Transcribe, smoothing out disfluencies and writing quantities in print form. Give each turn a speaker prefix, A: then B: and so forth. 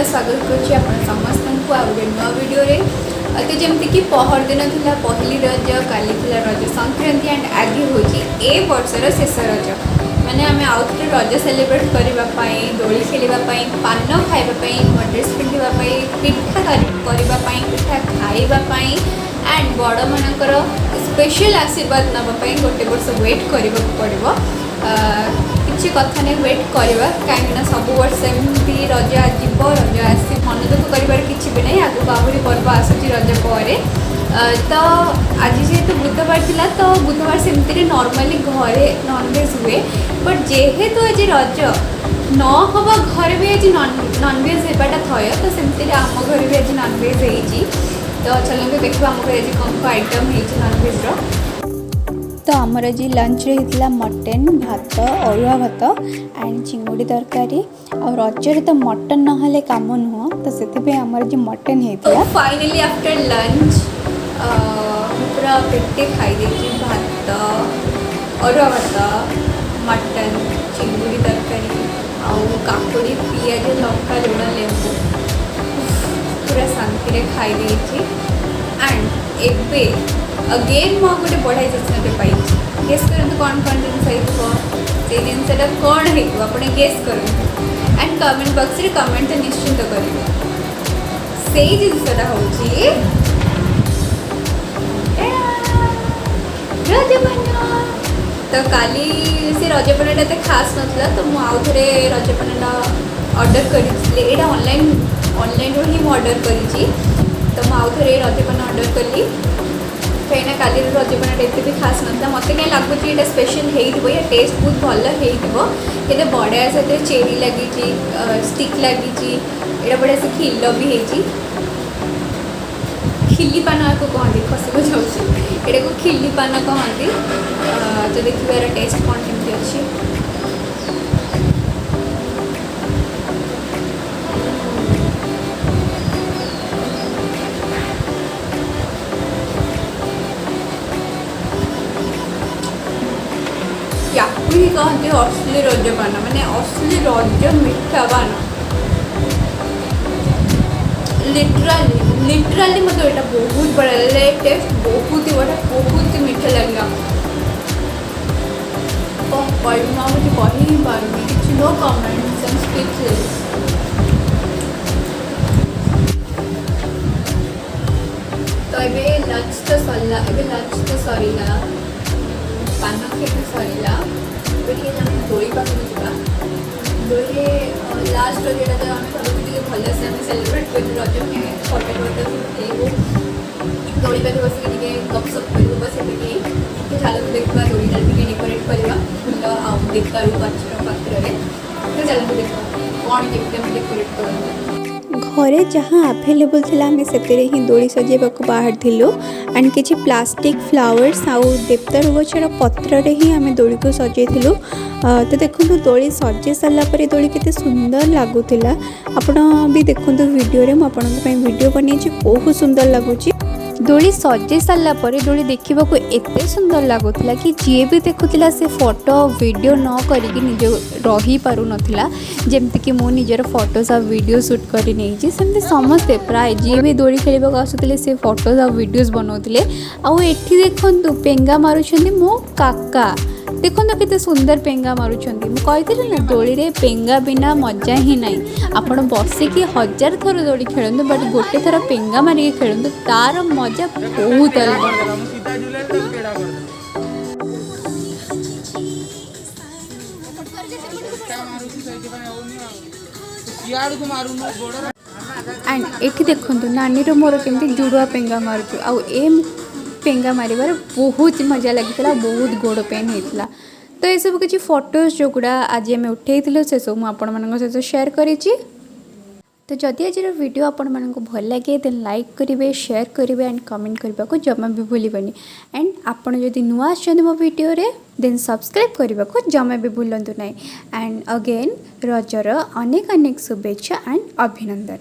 A: स्वागत करुच्ची समस्त को आ गए नुआ वीडियो रे तो जमती कि पहर दिन था पहली रज काली थी रज संक्रांति एंड आज होची ए वर्षर शेष रज माने आम आउ थे रज सेलिब्रेट करने दोली खेलवाई पान खावाई नूआ ड्रेस पिंधापी पिठा करने पिठा खावाई एंड बड़ मानकर स्पेशल आशीर्वाद नापी गोटे वर्ष वेट करने पड़ो किसी कथा नहीं वेट करवा कहीं सब वर्ष एमती रज आसब रज आस मन दुख कर किसी भी नहीं आगे आहरी पर्व आसूँ रज पर तो आज जेहेतु बुधवार थिला तो बुधवार सेमती नॉर्मली घरे नॉनवेज हुए बट जेहेतु आज रज न हवा घर भी आज नॉनवेज होटा थय तो सेमती आम घर भी आज नॉनवेज होती तो चलते देखा आम घर आज कौन आइटम होती नॉनवेज्र तो आमर आज लंच होता मटन भात अरुआ भात एंड चिंगुड़ी तरकारी और रजरे तो मटन ना काम नुह तो से आमर आज मटन होता फाइनली आफ्टर लंच पूरा पेटे खाई भात अरुआ भात मटन चिंगुड़ी तरकारी आउ काकुड़ी पियाज लंका लुण लेंबू पूरा शांति खाई एंड एबे अगेन मो गोटे बढ़िया जिन पाई गेस करूँ कौन कौन जिन जिनसा कौन होपण गेस करूँ एंड कमेंट बॉक्स रे कमेंट तो निश्चिंत करेंगे से जिनसा हूँ रजपान तो काली से रजपान एत खास नाला तो मुझे रजपान ऑर्डर करी ऑनलाइन ही ऑर्डर करी तो मुझे रजपान ऑर्डर कली कहीं काली रजपान एत भी खास ना मत कहीं लगुच ये स्पेशल हो टेस्ट बहुत भल होते बढ़िया से चेरी लगी स्टिक लगी ये बढ़िया से खिल भी होती खिली पान को कहती खसक जाऊँगी ये खिली पान कहती तो देखिए टेस्ट कौन केमती अच्छी ही कहते असली रजपान माने असली रज मिठा पान लिटराली मतलब यहाँ बहुत बढ़िया लगे टेस्ट बहुत ही बढ़िया बहुत ही मीठा लगे कही ही पार्मी कि नो कमेंट्स एंड स्पीचलेस तो ये लंच तो सरला सरला पान खेत सरला दोली पाखक जा दोली लास्ट रजा तो आम भाई भलसे सेलिब्रेट कर रज फटो फटो उठेबू दोली पाखे बस गपसप कर बस चलो देखा दोलीटा डेकोरेट करवा फुल आउ देखारू गचर पात्र तो चलते देखा कौन केमी डेकोरेट कर घरे जहाँ आभेलेबल थिला आमे सेतेरे ही दोली सजेबा को बाहर थिलु एंड किछि प्लास्टिक फ्लावर्स आउ देवदारू गछर पत्र रे ही आमे दोली को सजेइथिलु तो देखो दोली सजे सारा पर दोली केते सुंदर लागुथिला आपण भी देखो वीडियो रे म आपण पे वीडियो बनेछि बहुत सुंदर लागुछि दोली सजे सारा पर दोली देखा एते सुंदर लगुला कि जी भी देखुला से फोटो वीडियो न करिक निज रही पारु नथिला जेमति कि मो निजर फोटोज आ वीडियो शूट करी नै छी सेमति समस्ते प्राय जी भी दोली खेलबा आसुतले से फोटोज आ वीडियोस बनौतले आउ एठी देखंतु पेंगा मारुछंदी मो काका देखो केते सुंदर पेंगा मारुछंदी मु कहिथिले ना दोली रे पेंगा बिना मजा ही नहीं आपण बसिकी 1000 थर दोली खेलंतु बट गोटे थर पेंगा मारी खेलंतु तार मजा बहुत एंड एठी देखंतु नानी रो मोर केमती जुड़वा पेंगा मारुछु आउ एम पेंगा मारिबार बहुत मजा लगी बहुत गोड़ पेन होता तो ये सब किसी फोटोज जो गुड़ा आज आम उठे से सब मुझे सहित शेयर करी तो जदि आज वीडियो आपण मानक भल लगे देन लाइक करेंगे शेयर करेंगे एंड कमेंट करने को जमा भी भूलबनी एंड आपण जदि नुआ आछन मो वीडियो रे देन सब्सक्राइब करने को जमा भी भूलु ना एंड अगेन रजर अनेक अनेक शुभेच्छा एंड अभिनंदन।